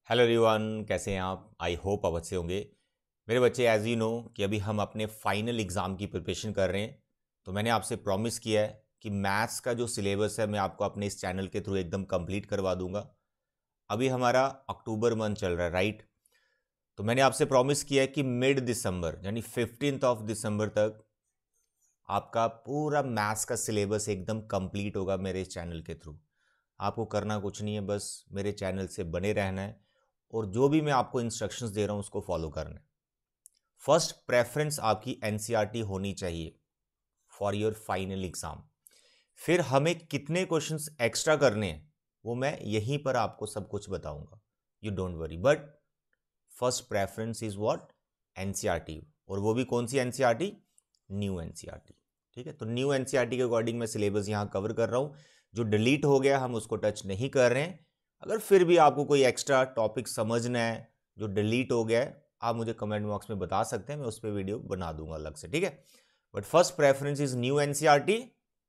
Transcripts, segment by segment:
Hello everyone, कैसे हैं आप? आई होप आप अच्छे होंगे। मेरे बच्चे, एज यू नो कि अभी हम अपने फाइनल एग्ज़ाम की प्रिपरेशन कर रहे हैं। तो मैंने आपसे प्रॉमिस किया है कि मैथ्स का जो सिलेबस है मैं आपको अपने इस चैनल के थ्रू एकदम कंप्लीट करवा दूंगा। अभी हमारा अक्टूबर मंथ चल रहा है, राइट? तो मैंने आपसे प्रॉमिस किया है कि मिड दिसंबर यानी 15 दिसंबर तक आपका पूरा मैथ्स का सिलेबस एकदम कंप्लीट होगा मेरे इस चैनल के थ्रू। आपको करना कुछ नहीं है, बस मेरे चैनल से बने रहना है और जो भी मैं आपको इंस्ट्रक्शंस दे रहा हूं उसको फॉलो करना है। फर्स्ट प्रेफरेंस आपकी एनसीईआरटी होनी चाहिए फॉर योर फाइनल एग्जाम। फिर हमें कितने क्वेश्चंस एक्स्ट्रा करने हैं वो मैं यहीं पर आपको सब कुछ बताऊंगा। You don't worry, but first preference is what? NCERT. और वो भी कौन सी एनसीईआरटी? New NCERT. ठीक है, तो न्यू एनसीईआरटी के अकॉर्डिंग मैं सिलेबस यहां कवर कर रहा हूं। जो डिलीट हो गया हम उसको टच नहीं कर रहे हैं। अगर फिर भी आपको कोई एक्स्ट्रा टॉपिक समझना है जो डिलीट हो गया है, आप मुझे कमेंट बॉक्स में बता सकते हैं, मैं उस पर वीडियो बना दूंगा अलग से। ठीक है, but first preference is new NCERT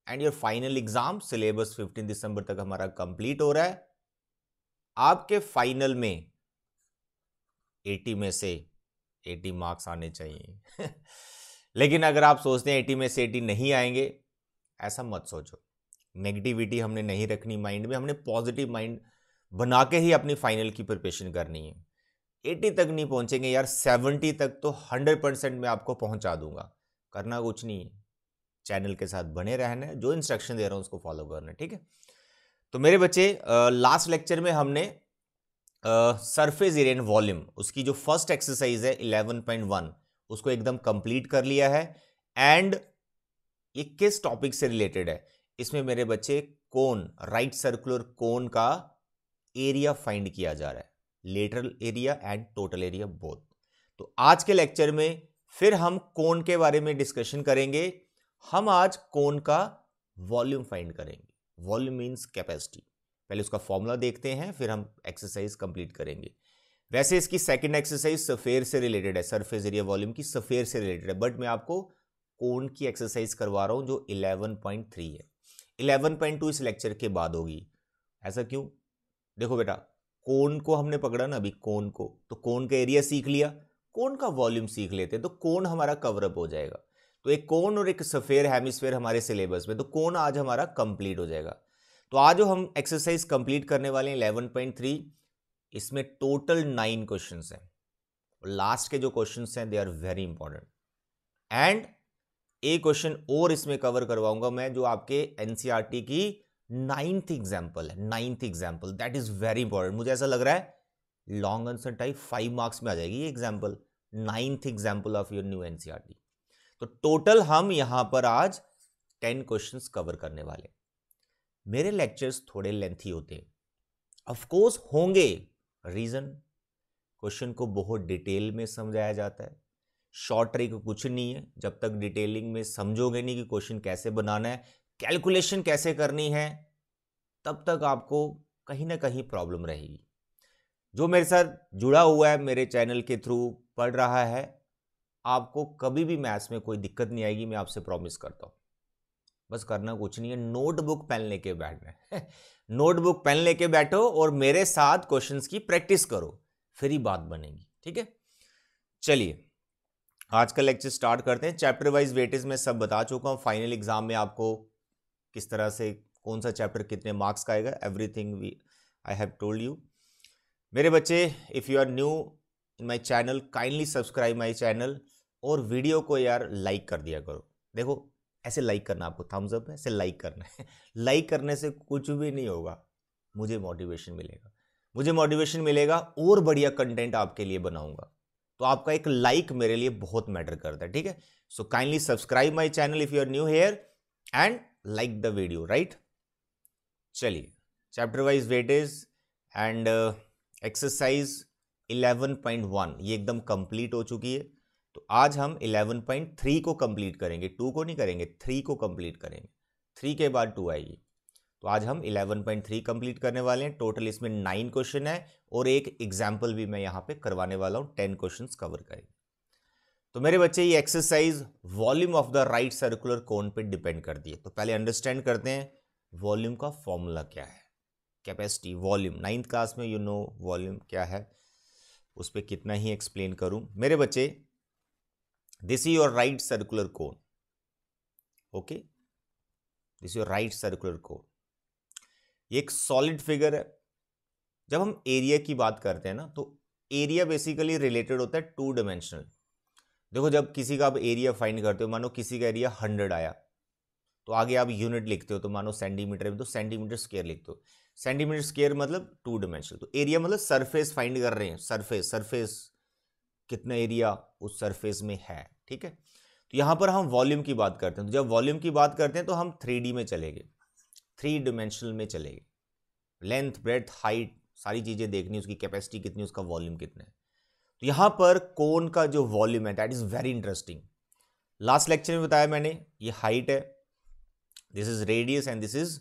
and your final exam syllabus 15 दिसंबर तक हमारा कंप्लीट हो रहा है। आपके फाइनल में 80 में से 80 मार्क्स आने चाहिए। लेकिन अगर आप सोचते हैं 80 में से 80 नहीं आएंगे, ऐसा मत सोचो। नेगेटिविटी हमने नहीं रखनी माइंड में, हमने पॉजिटिव माइंड बना के ही अपनी फाइनल की प्रिपरेशन करनी है। 80 तक नहीं पहुंचेंगे यार, 70 तक तो 100% मैं आपको पहुंचा दूंगा। करना कुछ नहीं है, चैनल के साथ बने रहना है, जो इंस्ट्रक्शन दे रहा हूं उसको फॉलो करना है। ठीक है, तो मेरे बच्चे, लास्ट लेक्चर में हमने सरफेस एरिया एंड वॉल्यूम, उसकी जो फर्स्ट एक्सरसाइज है 11.1, उसको एकदम कंप्लीट कर लिया है। एंड ये किस टॉपिक से रिलेटेड है? इसमें मेरे बच्चे कोन, राइट सर्कुलर कोन का एरिया फाइंड किया जा रहा है, lateral area and total area both. तो आज के लेक्चर में फिर हम कोन के बारे में डिस्कशन करेंगे। हम आज कोन का वॉल्यूम फाइंड करेंगे। Volume means capacity. पहले उसका फॉर्मूला देखते हैं, फिर हम एक्सरसाइज कंप्लीट करेंगे। वैसे इसकी सेकंड एक्सरसाइज सफेयर से रिलेटेड है, सरफेस एरिया वॉल्यूम की सफेयर से रिलेटेड है, बट मैं आपको कोन की एक्सरसाइज करवा रहा हूं जो 11.3 है। 11.2 इस लेक्चर के बाद होगी। ऐसा क्यों? देखो बेटा, कोन को हमने पकड़ा ना अभी, कोन को, तो कोन का एरिया सीख लिया, कोन का वॉल्यूम सीख लेते तो कोन हमारा कवरअप हो जाएगा। तो एक कोन और एक सफेयर हेमिस्फेयर हमारे सिलेबस में, तो कोन आज हमारा कंप्लीट हो जाएगा। तो आज जो हम एक्सरसाइज कंप्लीट करने वाले हैं 11.3, इसमें टोटल 9 क्वेश्चन हैं। लास्ट के जो क्वेश्चन हैं they are very important. And एक क्वेश्चन और इसमें कवर करवाऊंगा मैं, जो आपके एनसीईआरटी की 9th एग्जाम्पल है। 9th example that is very important. मुझे ऐसा लग रहा है लॉन्ग आंसर टाइप 5 मार्क्स में आ जाएगी ये example. 9th example of your new NCERT. तो टोटल हम यहां पर आज 10 क्वेश्चंस कवर करने वाले। मेरे लेक्चर्स थोड़े लेंथी होते हैं, ऑफकोर्स होंगे। रीजन, क्वेश्चन को बहुत डिटेल में समझाया जाता है। शॉर्ट ट्रिक कुछ नहीं है, जब तक डिटेलिंग में समझोगे नहीं कि क्वेश्चन कैसे बनाना है, कैलकुलेशन कैसे करनी है, तब तक आपको कहीं ना कहीं प्रॉब्लम रहेगी। जो मेरे साथ जुड़ा हुआ है, मेरे चैनल के थ्रू पढ़ रहा है, आपको कभी भी मैथ्स में कोई दिक्कत नहीं आएगी, मैं आपसे प्रॉमिस करता हूं। बस करना कुछ नहीं है, नोटबुक पेन लेके बैठना है। नोटबुक पेन लेके बैठो और मेरे साथ क्वेश्चंस की प्रैक्टिस करो, फिर ही बात बनेगी। ठीक है, चलिए आज का लेक्चर स्टार्ट करते हैं। चैप्टर वाइज वेटेज मैं सब बता चुका हूं। फाइनल एग्जाम में आपको किस तरह से कौन सा चैप्टर कितने मार्क्स का आएगा, everything we I have told you. मेरे बच्चे, if you are new in my channel, kindly subscribe my channel और वीडियो को यार लाइक कर दिया करो। देखो, ऐसे लाइक करना, आपको थम्स अप है, ऐसे लाइक करना है। लाइक करने से कुछ भी नहीं होगा, मुझे मोटिवेशन मिलेगा। मुझे मोटिवेशन मिलेगा और बढ़िया कंटेंट आपके लिए बनाऊंगा। तो आपका एक लाइक मेरे लिए बहुत मैटर करता है। ठीक है, so kindly subscribe my channel if you are new here and like the video, right? चलिए, chapter wise weightage and exercise 11.1 ये एकदम कंप्लीट हो चुकी है। तो आज हम 11.3 को कंप्लीट करेंगे, 2 को नहीं करेंगे, 3 को कंप्लीट करेंगे। 3 के बाद 2 आएगी। तो आज हम 11.3 कंप्लीट करने वाले हैं। टोटल इसमें 9 क्वेश्चन है और एक एग्जाम्पल भी मैं यहां पे करवाने वाला हूं। 10 क्वेश्चन कवर करेंगे। तो मेरे बच्चे, ये exercise volume of the right circular कोन पे डिपेंड करती है। तो पहले अंडरस्टैंड करते हैं वॉल्यूम का फॉर्मूला क्या है। कैपेसिटी, वॉल्यूम, 9th क्लास में वॉल्यूम क्या है, उस पर कितना ही एक्सप्लेन करूं मेरे बच्चे। This is your right circular cone, okay, this is your right circular कोन। ये एक सॉलिड फिगर है। जब हम एरिया की बात करते हैं ना, तो एरिया बेसिकली रिलेटेड होता है टू डायमेंशनल। देखो, जब किसी का आप एरिया फाइंड करते हो, मानो किसी का एरिया 100 आया, तो आगे आप यूनिट लिखते हो, तो मानो सेंटीमीटर में तो सेंटीमीटर स्क्वायर लिखते हो। सेंटीमीटर स्क्वायर मतलब टू डायमेंशनल। तो एरिया मतलब सरफेस फाइंड कर रहे हैं, सरफेस कितना एरिया उस सरफेस में है, ठीक है। तो यहां पर हम वॉल्यूम की बात करते हैं। तो जब वॉल्यूम की बात करते हैं तो हम 3D में चलेंगे, 3 डायमेंशनल में चलेंगे। लेंथ, ब्रेड्थ, हाइट, सारी चीजें देखनी, उसकी कैपेसिटी कितनी, उसका वॉल्यूम कितना है। तो यहां पर कोन का जो वॉल्यूम है that is very interesting. Last lecture में बताया मैंने, ये हाइट है, this is radius and this is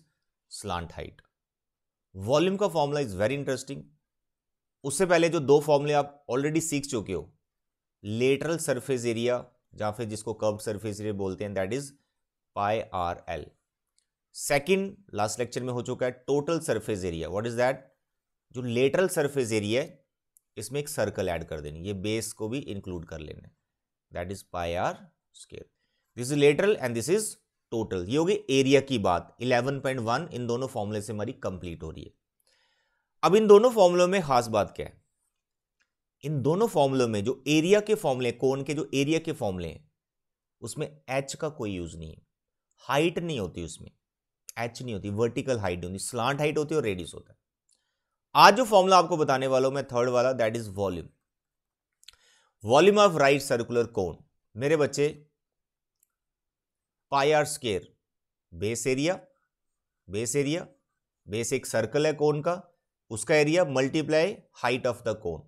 slant height. Volume का फॉर्मूला इज वेरी इंटरेस्टिंग। उससे पहले जो दो फॉर्मूले आप ऑलरेडी सीख चुके हो, लेटरल सरफेस एरिया, या फिर जिसको कर्व्ड सरफेस एरिया बोलते हैं, that is pi R L. Second last lecture में हो चुका है total surface area, what is that, जो लेटरल सरफेस एरिया है इसमें एक सर्कल ऐड कर देनी, ये बेस को भी इंक्लूड कर लेना, that is pi R square. This is lateral and this is total. ये होगी एरिया की बात। 11.1 इन दोनों फॉर्मूले से हमारी कंप्लीट हो रही है। अब इन दोनों फॉर्मूलों में खास बात क्या है, इन दोनों फॉर्मूलों में जो एरिया के फॉर्मूले, कोन के जो एरिया के फॉर्मूले हैं, उसमें एच का कोई यूज नहीं है, हाइट नहीं होती उसमें, एच नहीं होती, वर्टिकल हाइट नहीं होती, स्लांट हाइट होती है और रेडियस होता है। आज जो फॉर्मूला आपको बताने वाला हूं मैं, थर्ड वाला, that is volume. Volume of right circular cone मेरे बच्चे, pi R square base area, base एक सर्कल है कोन का, उसका area multiply height of the cone.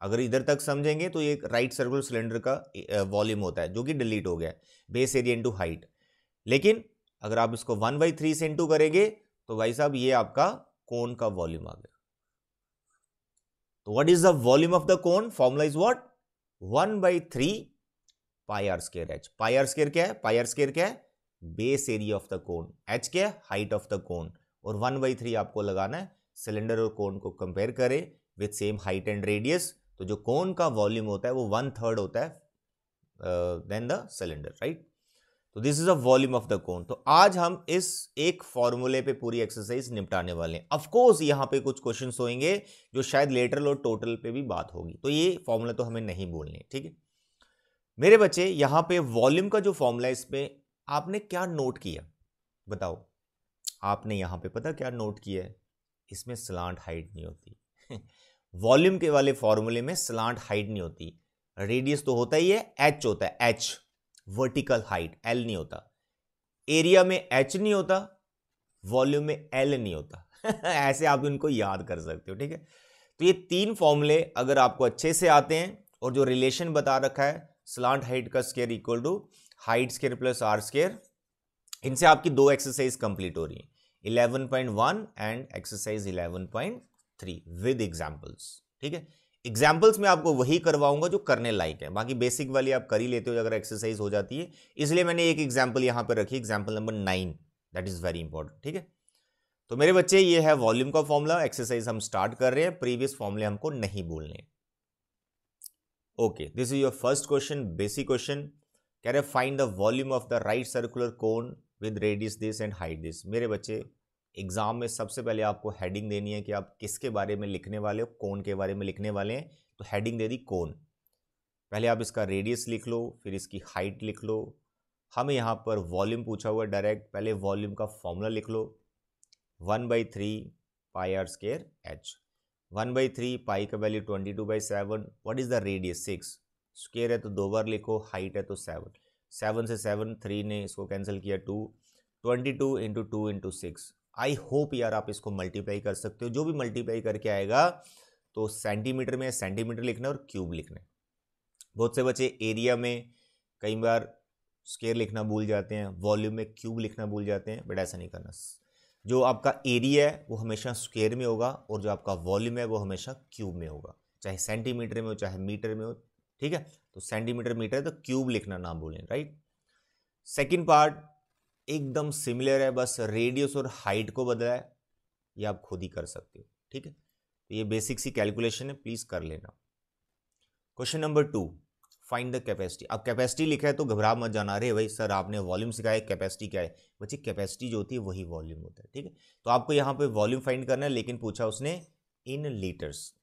अगर इधर तक समझेंगे तो ये राइट सर्कुलर सिलेंडर का वॉल्यूम होता है, जो कि डिलीट हो गया, बेस एरिया इंटू हाइट। लेकिन अगर आप इसको 1/3 से इंटू करेंगे तो भाई साहब ये आपका कोन का वॉल्यूम आ गया। तो what is the volume of the cone, formula is what, 1/3 pi R square H. Pi R square क्या है, पाई आर स्क्वायर क्या है, base area of the cone, H क्या है, हाइट ऑफ द कोन, और 1/3 आपको लगाना है। सिलेंडर और कोन को कंपेयर करें with same height and radius, तो जो कोन का वॉल्यूम होता है वो 1/3 होता है देन द सिलेंडर, राइट। तो this is a volume of the कोन। तो आज हम इस एक फॉर्मूले पे पूरी एक्सरसाइज निपटाने वाले हैं। ऑफ कोर्स यहां पे कुछ क्वेश्चंस होंगे जो शायद लेटरल और टोटल पे भी बात होगी, तो ये फॉर्मूला तो हमें नहीं बोलने, ठीक है मेरे बच्चे। यहां पे वॉल्यूम का जो फॉर्मूला है, इसमें आपने क्या नोट किया बताओ, आपने यहां पे पता क्या नोट किया है, इसमें स्लांट हाइट नहीं होती। वॉल्यूम के वाले फॉर्मूले में स्लांट हाइट नहीं होती। रेडियस तो होता ही है, एच होता है, एच वर्टिकल हाइट, एल नहीं होता। एरिया में एच नहीं होता, वॉल्यूम में एल नहीं होता। ऐसे आप इनको याद कर सकते हो, ठीक है। तो ये तीन फॉर्मूले अगर आपको अच्छे से आते हैं, और जो रिलेशन बता रखा है स्लांट हाइट का square equal to height square plus R square, इनसे आपकी दो एक्सरसाइज कंप्लीट हो रही है, 11.1 एंड एक्सरसाइज 11.3 विद एग्जांपल्स, ठीक है। एग्जाम्पल्स में आपको वही करवाऊंगा जो करने लायक है, बाकी बेसिक वाली आप कर ही लेते हो अगर एक्सरसाइज हो जाती है। इसलिए मैंने एक एग्जाम्पल यहां पर रखी, example number 9, that is very important, ठीक है। तो मेरे बच्चे ये है वॉल्यूम का फॉर्मूला, एक्सरसाइज हम स्टार्ट कर रहे हैं, प्रीवियस फॉर्मूले हमको नहीं बोलने। Okay, this is your first question, basic question, कह रहे find the volume of the right circular cone with radius this and height this. मेरे बच्चे एग्जाम में सबसे पहले आपको हेडिंग देनी है कि आप किसके बारे में लिखने वाले हो, कोन के बारे में लिखने वाले हैं, तो हेडिंग दे दी कोन। पहले आप इसका रेडियस लिख लो, फिर इसकी हाइट लिख लो। हमें यहाँ पर वॉल्यूम पूछा हुआ है डायरेक्ट, पहले वॉल्यूम का फॉर्मूला लिख लो, 1/3 पाई आर स्क्वायर एच। 1/3 पाई का value 22/7, what is the radius 6, square है तो दो बार लिखो, हाइट है तो 7, 7 से 7 3 ने इसको कैंसिल किया 2, 22 इंटू 2 इंटू 6। आई होप यार आप इसको मल्टीप्लाई कर सकते हो, जो भी मल्टीप्लाई करके आएगा तो सेंटीमीटर में सेंटीमीटर लिखना और क्यूब लिखना है। बहुत से बच्चे एरिया में कई बार स्क्वायर लिखना भूल जाते हैं, वॉल्यूम में क्यूब लिखना भूल जाते हैं, बट ऐसा नहीं करना। जो आपका एरिया है वो हमेशा स्क्वायर में होगा, और जो आपका वॉल्यूम है वो हमेशा क्यूब में होगा, चाहे सेंटीमीटर में हो चाहे मीटर में हो, ठीक है। तो सेंटीमीटर मीटर है तो क्यूब लिखना ना भूलें, राइट। सेकेंड पार्ट एकदम सिमिलर है, बस रेडियस और हाइट को बदला है। ये आप खुद ही कर सकते हो, ठीक है। तो ये बेसिक सी कैलकुलेशन है, प्लीज कर लेना। Question number 2, find the capacity. अब कैपेसिटी लिखा है तो घबरा मत जाना, अरे भाई सर आपने वॉल्यूम सिखाया, कैपेसिटी क्या है? बच्चे कैपेसिटी जो होती है वही वॉल्यूम होता है, ठीक है। तो आपको यहाँ पे वॉल्यूम फाइंड करना है, लेकिन पूछा उसने इन लीटर्स।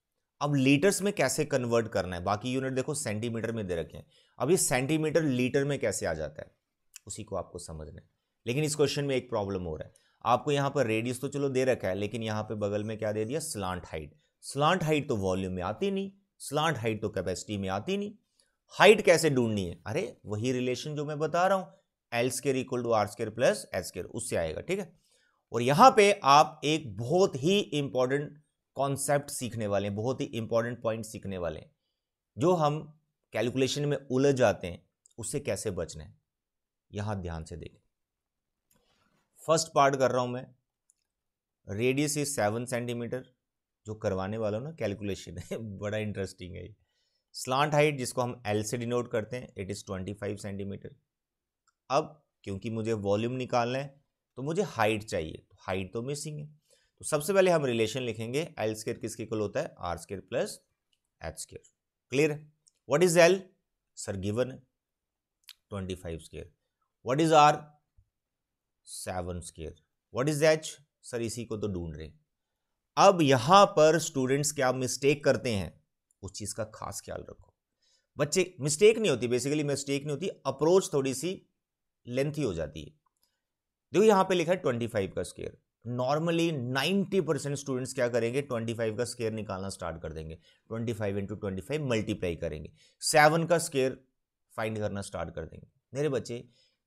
अब लीटर्स में कैसे कन्वर्ट करना है, बाकी यूनिट देखो सेंटीमीटर में दे रखे हैं, अब ये सेंटीमीटर लीटर में कैसे आ जाता है उसी को आपको समझना है। लेकिन इस क्वेश्चन में एक प्रॉब्लम हो रहा है, आपको यहाँ पर रेडियस तो चलो दे रखा है, लेकिन यहाँ पे बगल में क्या दे दिया, स्लांट हाइट। स्लांट हाइट तो वॉल्यूम में आती नहीं, स्लांट हाइट तो कैपेसिटी में आती नहीं। हाइट कैसे ढूंढनी है? अरे वही रिलेशन जो मैं बता रहा हूं, L square equal to R square plus H square, उससे आएगा, ठीक है। और यहां पे आप एक बहुत ही इंपॉर्टेंट कॉन्सेप्ट सीखने वाले हैं, बहुत ही इंपॉर्टेंट पॉइंट सीखने वाले हैं, जो हम कैलकुलेशन में उलझ जाते हैं, उससे कैसे बचना है, यहां ध्यान से देखें। फर्स्ट पार्ट कर रहा हूं मैं, रेडियस इज 7 सेंटीमीटर, जो करवाने वाला हूं ना कैलकुलेशन है बड़ा इंटरेस्टिंग है ये। स्लांट हाइट जिसको हम एल से डिनोट करते हैं, इट इज 25 सेंटीमीटर। अब क्योंकि मुझे वॉल्यूम निकालना है तो मुझे हाइट चाहिए, तो हाइट तो मिसिंग है, तो सबसे पहले हम रिलेशन लिखेंगे, एल स्क्वायर किसके इक्वल होता है, R square plus H square. Clear है? What is L? Sir given है 25 square. What is R? 7 square. What is H? Sir इसी को तो ढूंढ रहे। अब यहां पर स्टूडेंट्स क्या मिस्टेक करते हैं, उस चीज का खास ख्याल रखो। बच्चे मिस्टेक नहीं होती, बेसिकली मिस्टेक नहीं होती, अप्रोच थोड़ी सी लेंथी हो जाती है। देखो यहां पे लिखा है 25 का स्क्वायर, नॉर्मली 90% स्टूडेंट्स क्या करेंगे, 25 का स्क्वायर निकालना स्टार्ट कर देंगे, 25 इंटू 25 मल्टीप्लाई करेंगे, 7 का स्क्वायर फाइंड करना स्टार्ट कर देंगे। मेरे बच्चे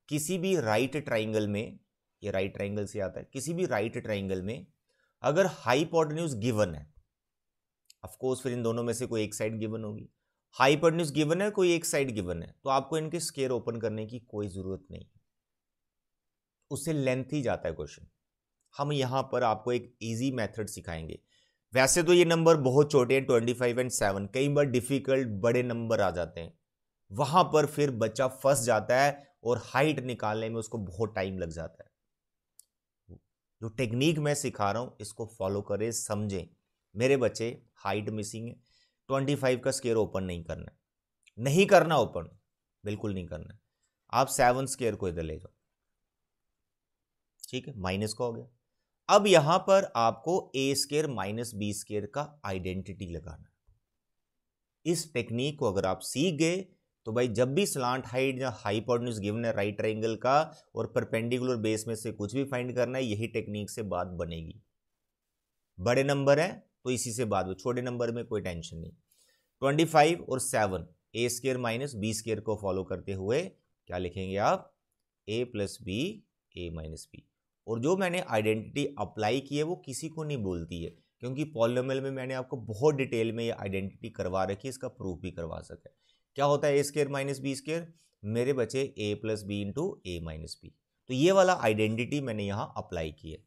किसी भी राइट ट्राइंगल में, ये राइट ट्राइंगल से आता है, किसी भी राइट ट्राइंगल में अगर हाइपोटेन्यूज गिवन है, ऑफ कोर्स फिर इन दोनों में से कोई एक साइड गिवन होगी, हाइपोटेन्यूज गिवन है, कोई एक साइड गिवन है, तो आपको इनके स्क्वायर ओपन करने की कोई जरूरत नहीं, उससे लेंथ ही जाता है क्वेश्चन। हम यहां पर आपको एक इजी मेथड सिखाएंगे। वैसे तो ये नंबर बहुत छोटे हैं 25 एंड 7, कई बार डिफिकल्ट बड़े नंबर आ जाते हैं, वहां पर फिर बच्चा फंस जाता है और हाइट निकालने में उसको बहुत टाइम लग जाता है। जो टेक्निक मैं सिखा रहा हूं इसको फॉलो करें, समझें। मेरे बच्चे हाइट मिसिंग है, 25 का स्क्वायर ओपन नहीं करना, नहीं करना ओपन, बिल्कुल नहीं करना। आप 7 स्क्वायर को इधर ले जाओ, ठीक है, माइनस का हो गया। अब यहां पर आपको ए स्क्वायर माइनस बी स्क्वायर का आइडेंटिटी लगाना। इस टेक्निक को अगर आप सीख गए तो भाई जब भी स्लांट हाइट या हाइपोटेन्यूज गिवन है राइट ट्रायंगल का और परपेंडिकुलर बेस में से कुछ भी फाइंड करना है, यही टेक्निक से बात बनेगी। बड़े नंबर है तो इसी से बात हो, छोटे नंबर में कोई टेंशन नहीं। 25 और 7 ए स्क्वायर माइनस बी स्क्वायर को फॉलो करते हुए क्या लिखेंगे आप, ए प्लस बी ए माइनस बी। और जो मैंने आइडेंटिटी अप्लाई की है वो किसी को नहीं बोलती है, क्योंकि पॉलिनोमियल में मैंने आपको बहुत डिटेल में ये आइडेंटिटी करवा रखी है, इसका प्रूफ भी करवा सके। क्या होता है ए स्क्वायर माइनस बी स्क्वायर, मेरे बचे ए प्लस बी इंटू ए माइनस बी। तो ये वाला आइडेंटिटी मैंने यहाँ अप्लाई की है।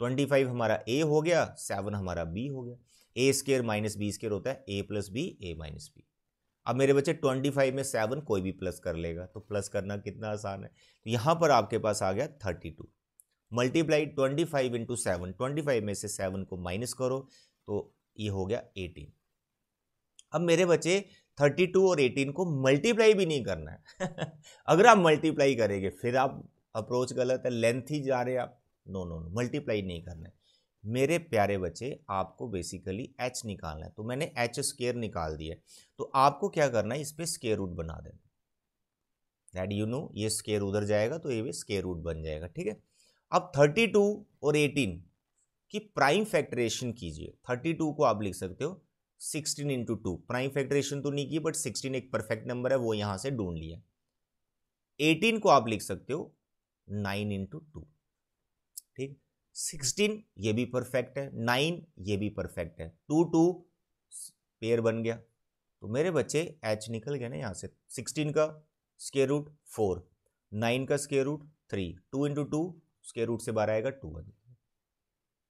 25 हमारा ए हो गया, 7 हमारा बी हो गया। ए स्क्वायर माइनस बी स्क्वायर होता है ए प्लस बी ए माइनस बी। अब मेरे बच्चे 25 में 7 कोई भी प्लस कर लेगा, तो प्लस करना कितना आसान है। तो यहाँ पर आपके पास आ गया 32, मल्टीप्लाई 25 इंटू 7, 25 में से 7 को माइनस करो तो ये हो गया 18। अब मेरे बच्चे 32 और 18 को मल्टीप्लाई भी नहीं करना है अगर आप मल्टीप्लाई करेंगे फिर आप अप्रोच गलत है, लेंथ ही जा रहे हैं आप, नो नो नो, मल्टीप्लाई नहीं करना है। मेरे प्यारे बच्चे आपको बेसिकली एच निकालना है, तो मैंने एच स्क्वायर निकाल दिया, तो आपको क्या करना है, इस पे स्क्वायर रूट बना देना, दैट यू नो, ये स्क्वायर उधर जाएगा तो ये भी स्क्वायर रूट बन जाएगा, ठीक है। अब 32 और 18 की प्राइम फैक्टरेशन कीजिए। 32 को आप लिख सकते हो 16 इंटू 2, प्राइम फैक्टरेशन तो नहीं की बट 16 एक परफेक्ट नंबर है, वो यहां से ढूंढ लिया। 18 को आप लिख सकते हो 9 इंटू 2, ठीक। 16 ये भी परफेक्ट है, 9 ये भी परफेक्ट है, 2 2 पेयर बन गया। तो मेरे बच्चे एच निकल गया ना यहां से, 16 का स्क्वायर रूट 4, 9 का square root 3, 2 into 2 square root से बाहर आएगा 2।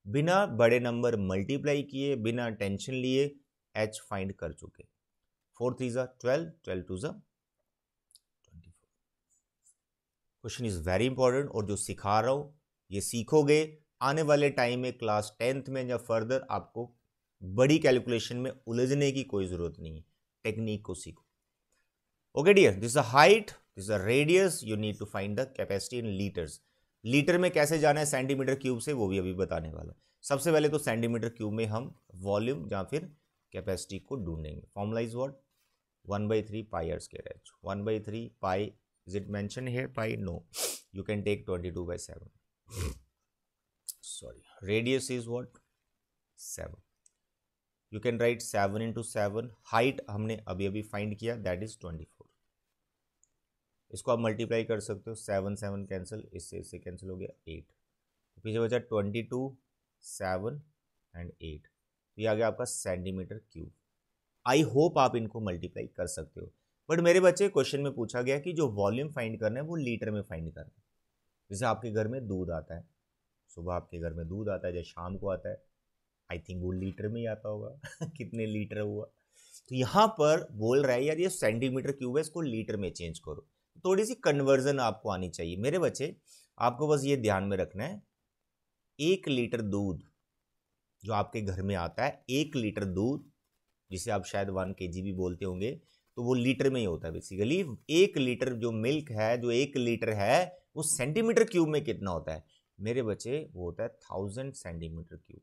बिना बड़े नंबर मल्टीप्लाई किए, बिना टेंशन लिए एच फाइंड कर चुके। 4 3 ज़ा 12, 12 2 ज़ा 24। क्वेश्चन इज वेरी इंपॉर्टेंट, और जो सिखा रहा हूं ये सीखोगे आने वाले टाइम में क्लास 10th में या फर्दर आपको बड़ी कैलकुलेशन में उलझने की कोई जरूरत नहीं है, टेक्निक को सीखो। Okay dear, this a height, this a radius, you need to find the capacity in litres. Litre में कैसे जाना है सेंटीमीटर क्यूब से, वो भी अभी बताने वाला। सबसे पहले तो सेंटीमीटर क्यूब में हम वॉल्यूम या फिर कैपेसिटी को ढूंढेंगे। Formula is what, 1/3 pi R square H. 1/3 pi, is it mention here pi? No, you can take 22/7. Sorry, radius is what, 7. You can write 7 into 7. height हमने अभी अभी फाइंड किया, that is 24. इसको आप मल्टीप्लाई कर सकते हो, 7 7 कैंसिल, इससे कैंसिल हो गया 8, तो पीछे बचा 22, 7 एंड 8, तो ये आ गया आपका सेंटीमीटर क्यूब। आई होप आप इनको मल्टीप्लाई कर सकते हो। बट मेरे बच्चे क्वेश्चन में पूछा गया कि जो वॉल्यूम फाइंड करना है वो लीटर में फाइंड करना है। जैसे आपके घर में दूध आता है, सुबह आपके घर में दूध आता है, जब शाम को आता है, आई थिंक वो लीटर में ही आता होगा कितने लीटर हुआ। तो यहाँ पर बोल रहा है यार ये सेंटीमीटर क्यूब है, इसको लीटर में चेंज करो। थोड़ी सी कन्वर्जन आपको आनी चाहिए। मेरे बच्चे आपको बस ये ध्यान में रखना है, 1 लीटर दूध जो आपके घर में आता है, 1 लीटर दूध जिसे आप शायद 1 kg भी बोलते होंगे, तो वो लीटर में ही होता है बेसिकली। 1 लीटर जो मिल्क है, जो 1 लीटर है, वो सेंटीमीटर क्यूब में कितना होता है मेरे बच्चे? वो होता है 1000 सेंटीमीटर क्यूब।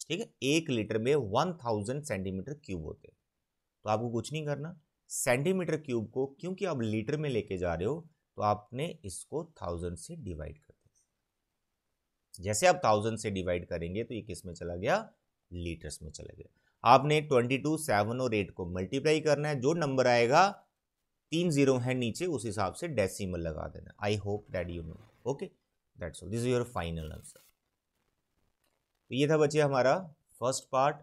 ठीक है, 1 लीटर में 1000 सेंटीमीटर क्यूब होते हैं। तो आपको कुछ नहीं करना, सेंटीमीटर क्यूब को क्योंकि आप लीटर में लेके जा रहे हो, तो आपने इसको 1000 से डिवाइड कर दिया। जैसे आप 1000 से डिवाइड करेंगे तो ये किस में चला गया? लीटर्स में चला गया। आपने 22, 7 और 8 को मल्टीप्लाई करना है, जो नंबर आएगा 3 जीरो है नीचे, उस हिसाब से डेसिमल लगा देना। I hope that you know. Okay, that's all, this is your final answer. तो ये था बच्चे हमारा फर्स्ट पार्ट।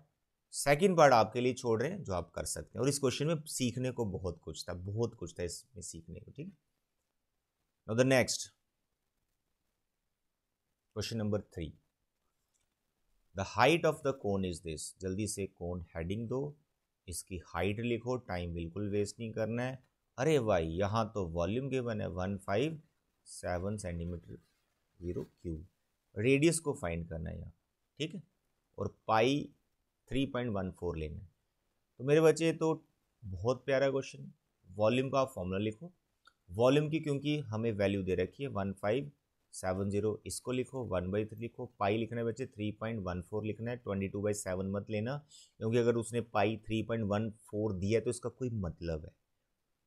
सेकंड पार्ट आपके लिए छोड़ रहे हैं, जो आप कर सकते हैं। और इस क्वेश्चन में सीखने को बहुत कुछ था, बहुत कुछ था इसमें सीखने को। ठीक, now the next question number 3, the height of the cone is this. जल्दी से कोन हेडिंग दो, इसकी हाइट लिखो, टाइम बिल्कुल वेस्ट नहीं करना है। अरे भाई यहाँ तो वॉल्यूम गिवन है 157 सेंटीमीटर 0 क्यूब। रेडियस को फाइंड करना है यहाँ, ठीक है, और पाई 3.14 लेना है। तो मेरे बच्चे तो बहुत प्यारा क्वेश्चन। वॉल्यूम का आप फॉर्मूला लिखो, वॉल्यूम की क्योंकि हमें वैल्यू दे रखी है 1570, इसको लिखो, 1/3 लिखो, पाई लिखना है बच्चे 3.14 लिखना है, 22/7 मत लेना, क्योंकि अगर उसने पाई 3.14 दिया तो इसका कोई मतलब है।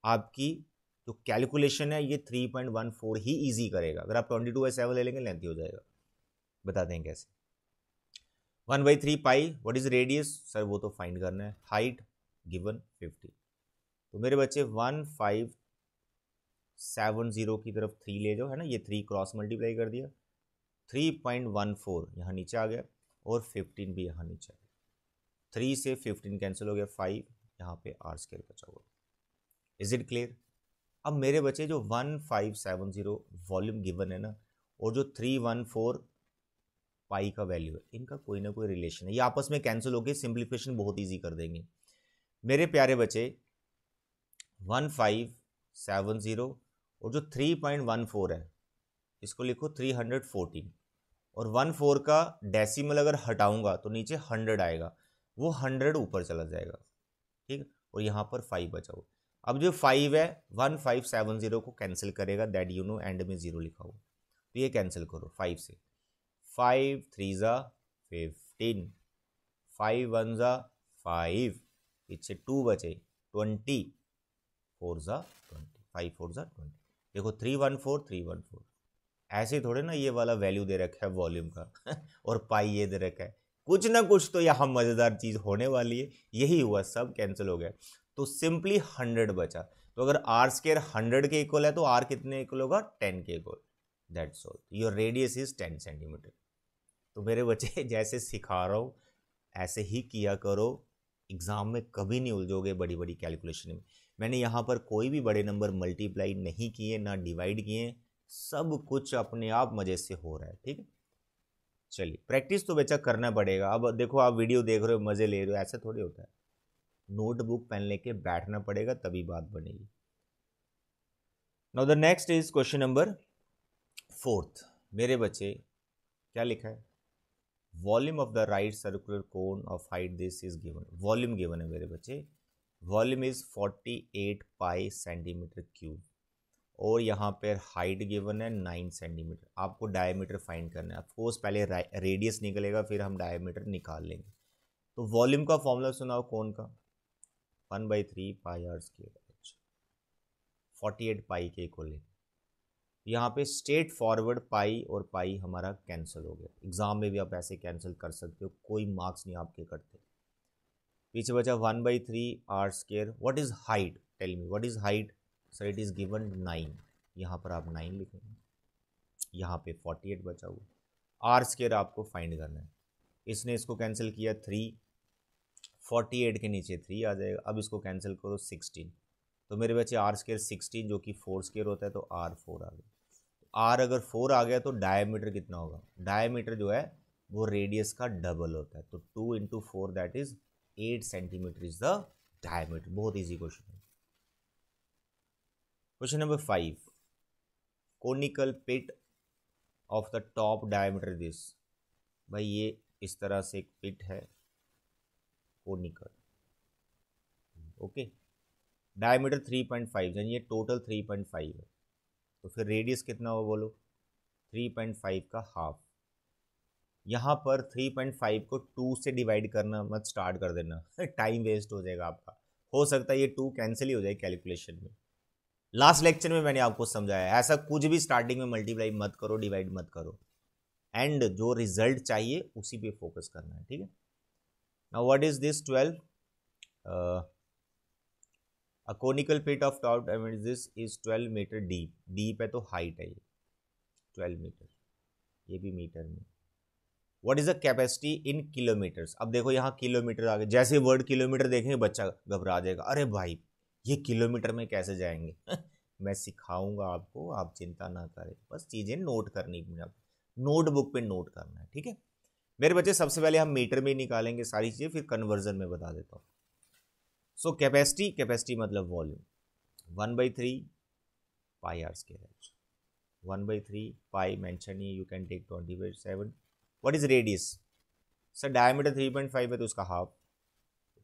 आपकी जो कैलकुलेशन है ये 3.14 ही ईजी करेगा। अगर आप 22/7 ले लेंगे लेंथी हो जाएगा। बताते हैं कैसे। 1/3 पाई, व्हाट इज रेडियस? सर वो तो फाइंड करना है। हाइट गिवन 50, तो मेरे बच्चे 1570 की तरफ 3 ले जाओ, है ना, ये 3 क्रॉस मल्टीप्लाई कर दिया, 3.14 यहाँ नीचे आ गया, और 15 भी यहाँ नीचे आ गया। 3 से 15 कैंसिल हो गया, 5 यहाँ पे आर स्क्वायर बचा हुआ। Is it clear? अब मेरे बच्चे जो 1570 वॉल्यूम गिवन है ना, और जो 314 पाई का वैल्यू है, इनका कोई ना कोई रिलेशन है, ये आपस में कैंसिल होकर सिंप्लीफिकेशन बहुत इजी कर देंगे। मेरे प्यारे बच्चे 1570 और जो 3.14 है इसको लिखो 314, और 14 का डेसिमल अगर हटाऊंगा तो नीचे 100 आएगा, वो 100 ऊपर चला जाएगा। ठीक है, और यहाँ पर 5 बचा हुआ। अब जो 5 है 1570 को कैंसिल करेगा, दैट यू नो, एंड में 0 लिखा हुआ, तो ये कैंसिल करो 5 से। 5 3 ज़ा 15, 5 1 ज़ा 5, पीछे 2 बचे 20, 4 ज़ा 20, 5 4 ज़ा 20। देखो 314 314, ऐसे थोड़े ना ये वाला वैल्यू दे रखा है वॉल्यूम का और पाई ये दे रखा है, कुछ ना कुछ तो यहाँ मज़ेदार चीज़ होने वाली है। यही हुआ, सब कैंसिल हो गया, तो सिंपली 100 बचा। तो अगर आर स्क्वायर 100 के इक्वल है तो आर कितने इक्वल होगा? 10 के equal. That's all, your radius is 10 centimetre. तो मेरे बच्चे जैसे सिखा रहा हूँ ऐसे ही किया करो, एग्जाम में कभी नहीं उलझोगे बड़ी बड़ी कैलकुलेशन में। मैंने यहाँ पर कोई भी बड़े नंबर मल्टीप्लाई नहीं किए, ना डिवाइड किए, सब कुछ अपने आप मजे से हो रहा है। ठीक है, चलिए प्रैक्टिस तो बच्चा करना पड़ेगा। अब देखो आप वीडियो देख रहे हो, मजे ले रहे हो, ऐसा थोड़ी होता है। नोटबुक पेन लेके बैठना पड़ेगा, तभी बात बनेगी। Now the next is question number 4। मेरे बच्चे क्या लिखा है, volume of the right circular cone of height this is given, volume given है मेरे बच्चे, volume is 48 pi centimetre cube, और यहाँ पे हाइट गिवन है 9 सेंटीमीटर। आपको डायमीटर फाइंड करना है। ऑफकोर्स पहले रेडियस निकलेगा, फिर हम डायमीटर निकाल लेंगे। तो वॉल्यूम का फॉर्मूला सुनाओ कौन का, 1/3 पाई आर स्क्वायर, 48 पाई के इक्वल है। यहाँ पे स्ट्रेट फॉरवर्ड पाई और पाई हमारा कैंसिल हो गया। एग्जाम में भी आप ऐसे कैंसिल कर सकते हो, कोई मार्क्स नहीं आपके कटते। पीछे बचा 1/3 R square. What is height, tell me what is height, sir it is given 9, यहाँ पर आप 9 लिखेंगे, यहाँ पे 48 बचा हुआ। आर स्क्वायर आपको फाइंड करना है। इसने इसको कैंसिल किया 3, 48 के नीचे 3 आ जाएगा। अब इसको कैंसिल करो 16, तो मेरे बच्चे आर स्क्वायर 16 जो कि 4 स्क्वायर होता है, तो आर 4 आ गया। आर अगर 4 आ गया तो डायमीटर कितना होगा, डायमीटर जो है वो रेडियस का डबल होता है, तो 2 × 4 that is 8 centimetre is the diameter. बहुत ईजी क्वेश्चन है। Question number 5, conical pit of the top diameter this. भाई ये इस तरह से एक पिट है कोनिकल, ओके, डायमीटर 3.5, यानी ये टोटल 3.5 है, तो फिर रेडियस कितना हो बोलो, 3.5 का हाफ। यहाँ पर 3.5 को 2 से डिवाइड करना मत स्टार्ट कर देना टाइम वेस्ट हो जाएगा आपका। हो सकता है ये 2 कैंसिल ही हो जाए कैलकुलेशन में। लास्ट लेक्चर में मैंने आपको समझाया ऐसा कुछ भी स्टार्टिंग में मल्टीप्लाई मत करो, डिवाइड मत करो, एंड जो रिजल्ट चाहिए उसी पे फोकस करना है, ठीक है। Now what is this 12, a conical pit of top diameter this is 12 metre deep, deep है तो हाइट है ये 12 मीटर, ये भी मीटर में। What is the capacity in kilometres. अब देखो यहाँ किलोमीटर आ गए, जैसे वर्ड किलोमीटर देखेंगे बच्चा घबरा जाएगा, अरे भाई ये किलोमीटर में कैसे जाएंगे मैं सिखाऊंगा आपको, आप चिंता ना करें, बस चीजें नोट करनी, नोटबुक पे नोट करना है, ठीक है मेरे बच्चे। सबसे पहले हम मीटर में निकालेंगे सारी चीजें, फिर कन्वर्जन में बता देता हूँ। सो कैपेसिटी, कैपेसिटी मतलब volume, 1/3 pi R square, 1/3 pi mention ही, you can take 20/7। What is radius, sir diameter 3.5 है तो उसका half,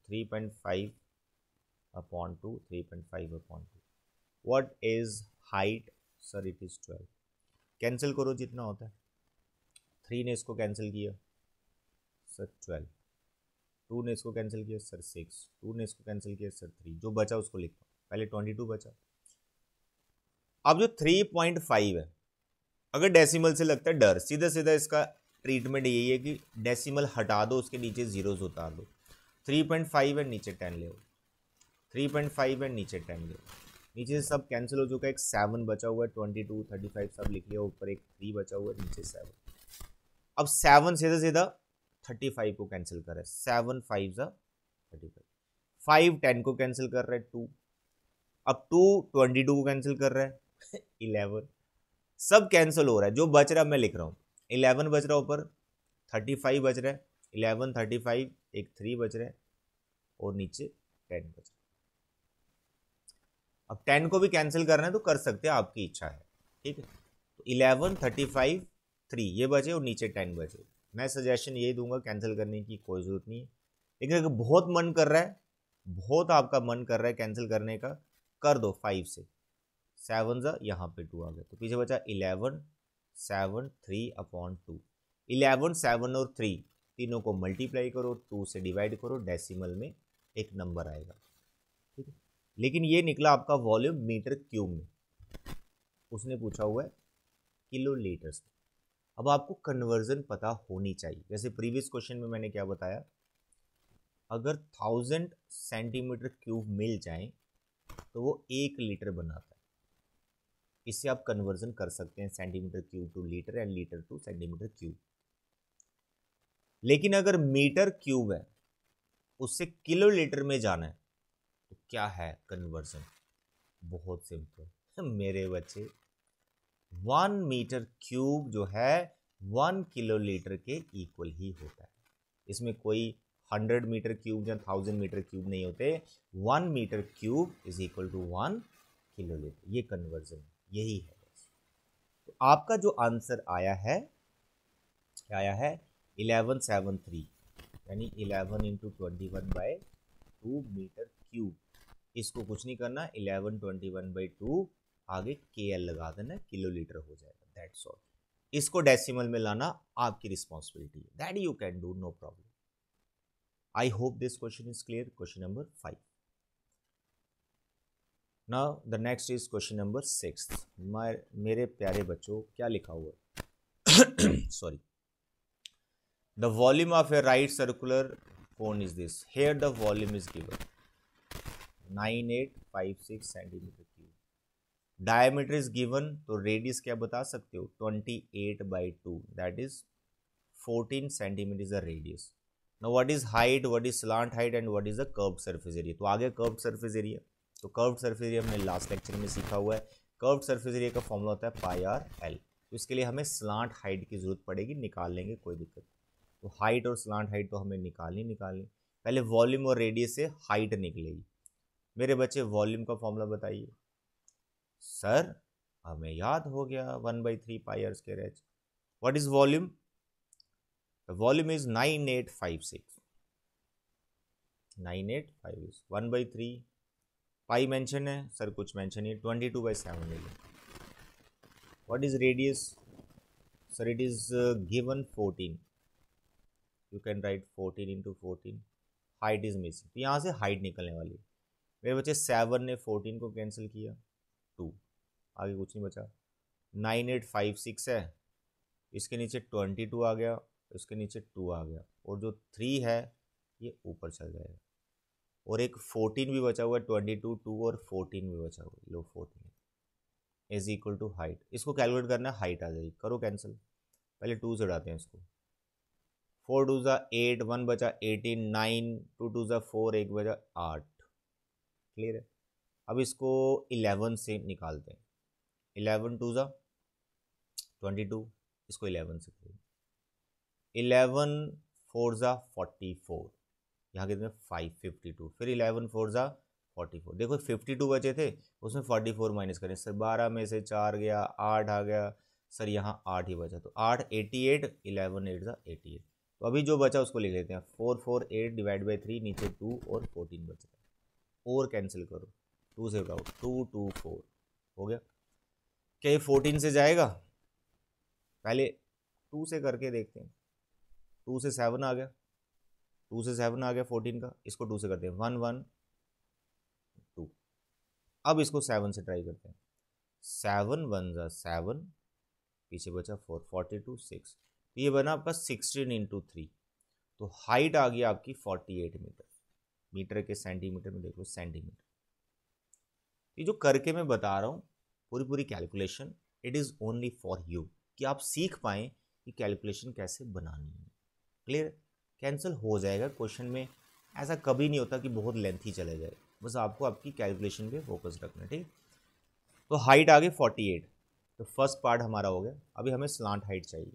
3.5 upon 2, 3.5 upon 2। What is height, sir it is 12, cancel करो जितना होता है, 3 ने इसको कैंसिल किया सर 12, 2 ने इसको कैंसिल किया सर 6, 2 ने इसको कैंसिल किया सर 3, जो बचा उसको लिखो, पहले 22 बचा। अब जो 3.5 है, अगर डेसिमल से लगता है डर, सीधा सीधा इसका ट्रीटमेंट यही है कि डेसिमल हटा दो, उसके नीचे जीरोज उतार दो। 3.5 है नीचे 10 ले, 3.5 है नीचे 10 ले, नीचे से सब कैंसिल हो चुका है, एक 7 बचा हुआ है, 22, 35 सब लिख लिया, ऊपर एक 3 बचा हुआ है, नीचे 7। अब 7 सीधा सीधा 35 को कैंसिल कर रहा है, 7 5 35, 5 10 को कैंसिल कर रहा है 2, अब 2 22 को कैंसिल कर रहा है 11, सब कैंसिल हो रहा है, जो बच रहा है मैं लिख रहा हूँ, 11 बच रहा है ऊपर, 35 बच रहा है, 11 35, एक 3 बच रहा है और नीचे 10 बच रहा है। अब 10 को भी कैंसिल करना है तो कर सकते हैं, आपकी इच्छा है, ठीक है। तो 11 35 3 ये बचे और नीचे 10 बचे। मैं सजेशन यही दूंगा, कैंसिल करने की कोई ज़रूरत नहीं है, लेकिन अगर बहुत मन कर रहा है, बहुत आपका मन कर रहा है कैंसिल करने का, कर दो 5 से, 7 यहाँ पे 2 आ गए, तो पीछे बचा 11 7 3 अपॉन 2। 11 7 और 3 तीनों को मल्टीप्लाई करो, 2 से डिवाइड करो, डेसिमल में एक नंबर आएगा, ठीक है। लेकिन ये निकला आपका वॉल्यूम मीटर क्यूब में, उसने पूछा हुआ है किलो लीटर्स में। अब आपको कन्वर्जन पता होनी चाहिए। जैसे प्रीवियस क्वेश्चन में मैंने क्या बताया, अगर 1000 सेंटीमीटर क्यूब मिल जाए तो वो 1 लीटर बनाता है। इससे आप कन्वर्जन कर सकते हैं centimetre cube two litre and litre two centimetre cube. लेकिन अगर मीटर क्यूब है, उससे किलो लीटर में जाना है, तो क्या है कन्वर्जन, बहुत सिंपल मेरे बच्चे, 1 मीटर क्यूब जो है 1 किलो लीटर के इक्वल ही होता है। इसमें कोई 100 मीटर क्यूब या 1000 मीटर क्यूब नहीं होते, 1 metre cube is equal to 1 kilo litre, ये कन्वर्जन यही है बस। तो आपका जो आंसर आया है क्या आया है 1173, यानी 11 इंटू 21/2 मीटर क्यूब। इसको कुछ नहीं करना, 1121/2 आगे KL लगा देना, किलो लीटर हो जाएगा, दैट्स ऑल। इसको डेसिमल में लाना आपकी रिस्पॉन्सिबिलिटी है, that you can do, no problem. I hope this question is clear. Question number 5। Now the next is question number 6। मेरे प्यारे बच्चों, क्या लिखा हुआ है sorry, the volume of a right circular cone is this, here the volume is given 9856 centimetre cube, diameter is given, तो radius क्या बता सकते हो 28/2, that is 14 centimetre is the radius. Now what is height, what is slant height and what is the curved surface area. तो आगे curved surface area, तो curved surface area हमने last lecture में सीखा हुआ है। कर्व्ड सरफेस एरिया का formula होता है πr/l। तो इसके लिए हमें स्लांट हाइट की जरूरत पड़ेगी, निकाल लेंगे, कोई दिक्कत। तो हाइट और स्लांट हाइट तो हमें निकालनी, पहले वॉल्यूम और रेडियस से हाइट निकलेगी। मेरे बच्चे वॉल्यूम का फॉर्मूला बताइए। सर हमें याद हो गया 1/3 πr²h। What is volume, the volume is 9856, 9856 1/3 pi mention है सर, कुछ मेंशन नहीं, 22/7 ले लो। What is radius, sir it is given 14, you can write 14 into 14। Height is missing, तो यहाँ से हाइट निकलने वाली है। मेरे बच्चे 7 ने 14 को कैंसिल किया, 2, आगे कुछ नहीं बचा। 9856 है, इसके नीचे 22 आ गया, इसके नीचे 2 आ गया, और जो 3 है ये ऊपर चल जाएगा, और एक 14 भी बचा हुआ है, 22, 2 और 14 भी बचा हुआ है, लो 14 इज इक्वल टू हाइट। इसको कैलकुलेट करना है, हाइट आ जाएगी, करो कैंसिल, पहले 2 से उड़ाते हैं इसको। 4 2 ज़ा 8, 1 बचा 18, 9, 2 2 ज़ा 4, 1 बचा 8, क्लियर है। अब इसको 11 से निकालते हैं, 11 2 ज़ा 22, इसको 11 से करेंगे, 11 4 ज़ा 44, यहाँ कितने 552, फिर 11 4 ज़ा 44, देखो 52 बचे थे, उसमें 44 माइनस करें सर, 12 में से 4 गया, 8 आ गया सर, यहाँ 8 ही बचा, तो 8 88, 11 8 ज़ा 88। तो अभी जो बचा उसको लिख लेते हैं, 448 डिवाइड बाई 3, नीचे 2 और 14 बचा, और कैंसिल करो, 2 से उठाओ, 2 2 4 हो गया। क्या ये 14 से जाएगा, पहले 2 से करके देखते हैं, 2 से 7 आ गया, 2 से 7 आ गया 14 का, इसको 2 से करते हैं, 1 1 2। अब इसको 7 से ट्राई करते हैं, 7 1 ज़ा 7, पीछे बचा 4, 42 6, तो ये बना आपका 16 इंटू 3, तो हाइट आ गई आपकी 48 मीटर। मीटर के सेंटीमीटर में देखो, सेंटीमीटर। ये जो करके मैं बता रहा हूँ पूरी पूरी calculation, it is only for you, कि आप सीख पाएँ कि कैलकुलेशन कैसे बनानी है, क्लियर। कैंसिल हो जाएगा क्वेश्चन में, ऐसा कभी नहीं होता कि बहुत लेंथी चले जाए, बस आपको आपकी कैलकुलेशन पे फोकस रखना है, ठीक। तो हाइट आ गई 48, तो फर्स्ट पार्ट हमारा हो गया। अभी हमें स्लांट हाइट चाहिए।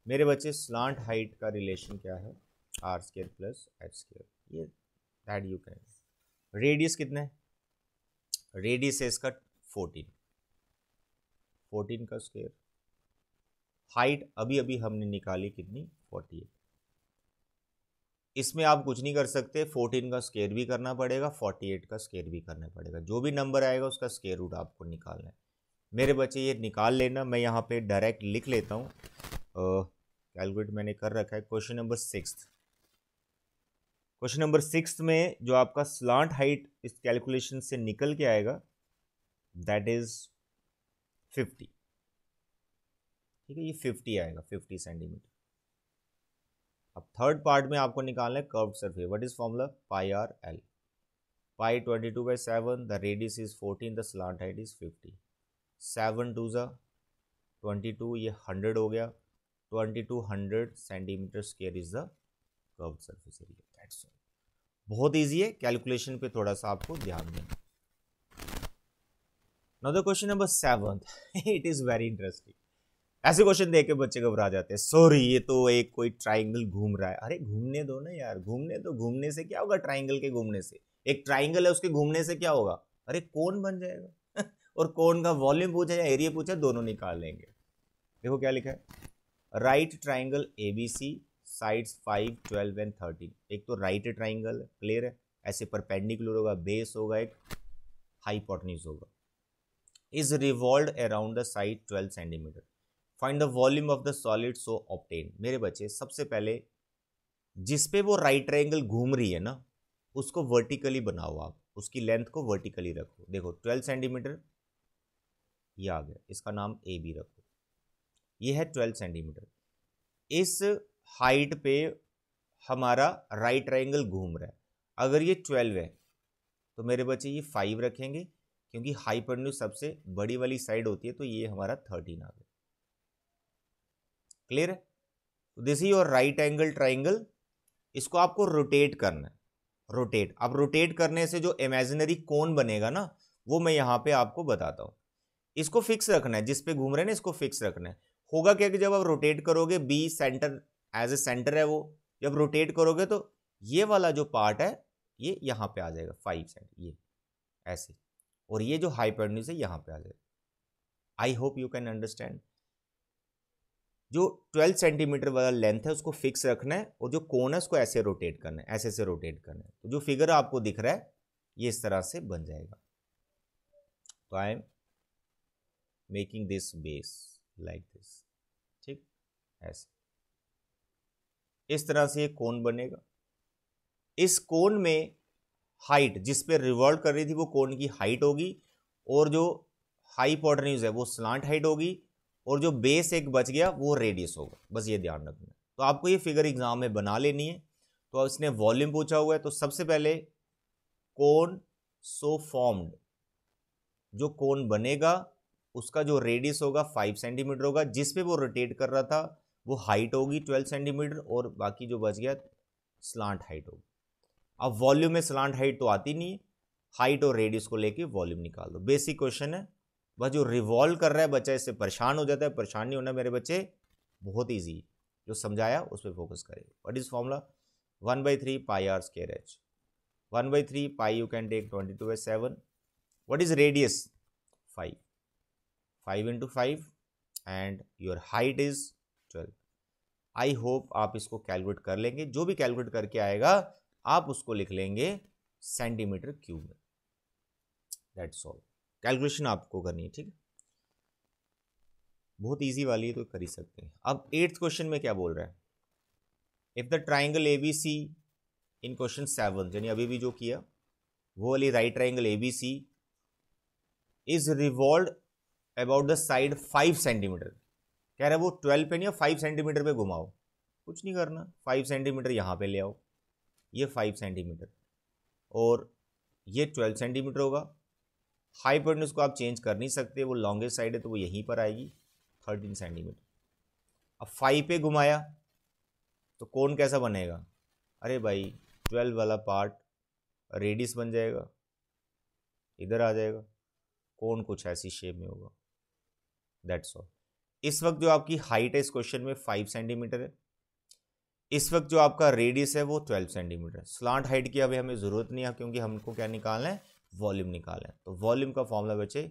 मेरे बच्चे स्लांट हाइट का रिलेशन क्या है, r² प्लस h², ये दैट यू कैन। रेडियस कितना है, रेडियस है इसका 14, 14 का स्क्वायर। हाइट अभी अभी हमने निकाली कितनी, 48। इसमें आप कुछ नहीं कर सकते, 14 का स्क्वायर भी करना पड़ेगा, 48 का स्क्वायर भी करना पड़ेगा, जो भी नंबर आएगा उसका स्क्वायर रूट आपको निकालना है। मेरे बच्चे ये निकाल लेना, मैं यहाँ पे डायरेक्ट लिख लेता हूँ, कैलकुलेट मैंने कर रखा है। क्वेश्चन नंबर 6, क्वेश्चन नंबर 6 में जो आपका स्लांट हाइट इस कैलकुलेशन से निकल के आएगा, दैट इज 50, ठीक है, ये 50 आएगा, 50 सेंटीमीटर। अब थर्ड पार्ट में आपको निकालना है curved surface. What is formula, πr/l, pi 22/7, the radius is 14, the slant height is 50, 7 2 ज़ा 22, ये 100 हो गया, 2200 centimetre square is the curved surface area, that's all. बहुत ईजी है, कैलकुलेशन पे थोड़ा सा आपको ध्यान देना। Now the question number 7, it is very interesting. ऐसे क्वेश्चन देख के बच्चे घबरा जाते हैं, सॉरी ये तो एक कोई ट्राइंगल घूम रहा है। अरे घूमने दो ना यार, घूमने दो, घूमने से क्या होगा, ट्राइंगल के घूमने से, एक ट्राइंगल है उसके घूमने से क्या होगा, अरे कोन बन जाएगा और कोन का वॉल्यूम पूछा या एरिया पूछा, दोनों निकाल लेंगे। देखो क्या लिखा है, right triangle ABC, sides 5, 12 and 13। एक तो राइट ट्राइंगल क्लियर है, ऐसे परपेंडिकुलर होगा, बेस होगा, एक हाइपोटेन्यूज होगा, is revolved around the side 12 centimetre. Find the volume of the solid so obtain. मेरे बच्चे सबसे पहले जिस पे वो राइट ट्राइंगल घूम रही है ना, उसको वर्टिकली बनाओ, आप उसकी लेंथ को वर्टिकली रखो। देखो 12 सेंटीमीटर ये आ गया, इसका नाम AB रखो, ये है 12 सेंटीमीटर। इस हाइट पे हमारा राइट ट्राइंगल घूम रहा है, अगर ये 12 है तो मेरे बच्चे ये 5 रखेंगे, क्योंकि हाइपोटेन्यूज सबसे बड़ी वाली साइड होती है, तो ये हमारा 13 आ गया। क्लियर है? This is your right angle triangle. इसको आपको रोटेट करना है, रोटेट। अब रोटेट करने से जो इमेजिनरी कोन बनेगा ना, वो मैं यहाँ पे आपको बताता हूँ। इसको फिक्स रखना है, जिस पे घूम रहे हैं ना इसको फिक्स रखना है। होगा क्या कि जब आप रोटेट करोगे, be centre as a centre है वो, जब रोटेट करोगे तो ये वाला जो पार्ट है ये यहाँ पे आ जाएगा 5 सेंटीमीटर, ये ऐसे, और ये जो हाइपोटेन्यूज है यहाँ पे आ जाएगा। I hope you can understand. जो 12 सेंटीमीटर वाला लेंथ है उसको फिक्स रखना है, और जो कोन है उसको ऐसे रोटेट करना है, ऐसे से रोटेट करना है। तो जो फिगर आपको दिख रहा है ये इस तरह से बन जाएगा। तो I am making this base like this, ठीक, ऐसे इस तरह से ये कोन बनेगा। इस कोन में हाइट जिस पे रिवॉल्व कर रही थी वो कोन की हाइट होगी, और जो हाइपोटेन्यूज है वो स्लांट हाइट होगी, और जो बेस एक बच गया वो रेडियस होगा। बस ये ध्यान रखना। तो आपको ये फिगर एग्जाम में बना लेनी है। तो इसने वॉल्यूम पूछा हुआ है, तो सबसे पहले कोन सो फॉर्म्ड, जो कोन बनेगा उसका जो रेडियस होगा 5 सेंटीमीटर होगा, जिस पे वो रोटेट कर रहा था वो हाइट होगी 12 सेंटीमीटर, और बाकी जो बच गया स्लांट हाइट होगी। अब वॉल्यूम में स्लांट हाइट तो आती नहीं है, हाइट और रेडियस को लेके वॉल्यूम निकाल दो। बेसिक क्वेश्चन है, बस जो रिवॉल्व कर रहा है बच्चा इससे परेशान हो जाता है। परेशान नहीं होना मेरे बच्चे, बहुत ईजी, जो समझाया उस पर फोकस करें। What is formula? 1/3 pi R square H. 1/3 pi you can take 22/7। What is radius? 5, 5 into 5 and your height is 12। I hope आप इसको कैलकुलेट कर लेंगे। जो भी कैलकुलेट करके आएगा आप उसको लिख लेंगे सेंटीमीटर क्यूब में। That's all. कैलकुलेशन आपको करनी है, ठीक है, बहुत इजी वाली है तो कर ही सकते हैं। अब 8th क्वेश्चन में क्या बोल रहा है? If the triangle ABC in question 7, यानी अभी भी जो किया वो वाली right triangle ABC is revolve about the side 5 centimetre. कह रहा है वो 12 पे नहीं, 5 सेंटीमीटर पे घुमाओ। कुछ नहीं करना, 5 सेंटीमीटर यहाँ पे ले आओ, ये 5 सेंटीमीटर और ये 12 सेंटीमीटर होगा। हाइपोटेन्यूज को आप चेंज कर नहीं सकते, वो लॉन्गेस्ट साइड है तो वो यहीं पर आएगी 13 सेंटीमीटर। अब 5 पे घुमाया तो कोण कैसा बनेगा? अरे भाई 12 वाला पार्ट रेडियस बन जाएगा, इधर आ जाएगा, कोण कुछ ऐसी शेप में होगा। That's all. इस वक्त जो आपकी हाइट है इस क्वेश्चन में 5 सेंटीमीटर है, इस वक्त जो आपका रेडियस है वो 12 सेंटीमीटर है। स्लांट हाइट की अभी हमें ज़रूरत नहीं है, क्योंकि हमको क्या निकालना है? वॉल्यूम निकालना है। तो वॉल्यूम का फॉर्मूला बचे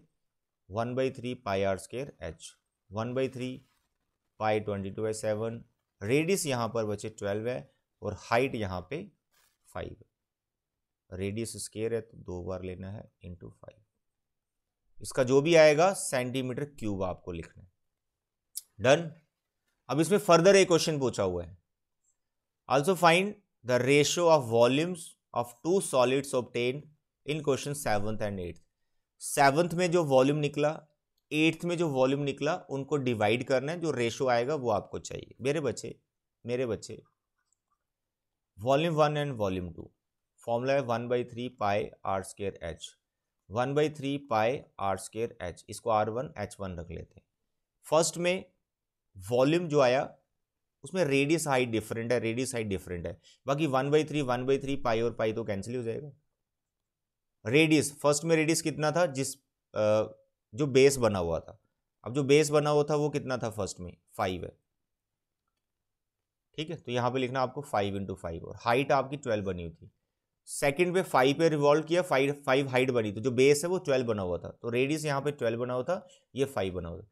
1/3 pi R square H, 1/3 pi 22/7। Radius यहाँ पर बचे 12 है और हाइट यहाँ पे 5 है। रेडियस स्क्वायर है तो 2 बार लेना है इंटू 5। इसका जो भी आएगा सेंटीमीटर क्यूब आपको लिखना है। डन। अब इसमें फर्दर एक क्वेश्चन पूछा हुआ है, also find the ratio of volumes of 2 solids obtain in question 7th and 8th। 7th में जो वॉल्यूम निकला, 8th में जो वॉल्यूम निकला, उनको डिवाइड करना है, जो रेशियो आएगा वो आपको चाहिए। मेरे बच्चे वॉल्यूम 1 एंड वॉल्यूम 2 फॉर्मूला है 1/3 pi R square H, 1/3 pi R square H. इसको R1 H1 रख लेते हैं। फर्स्ट में वॉल्यूम जो आया उसमें रेडियस हाइट डिफरेंट है, बाकी 1/3 पाई और पाई तो कैंसिल हो जाएगा। रेडियस, फर्स्ट में रेडियस कितना था? जो बेस बना हुआ था। अब जो बेस बना हुआ था वो कितना था? फर्स्ट में 5 है, ठीक है, तो यहां पे लिखना आपको 5 × 5, और हाइट आपकी 12 बनी हुई थी। सेकंड पे 5 पे रिवॉल्व किया, 5 हाइट बनी, तो जो बेस है वो 12 बना हुआ था, तो रेडियस यहाँ पे 12 बना हुआ था, ये 5 बना हुआ था।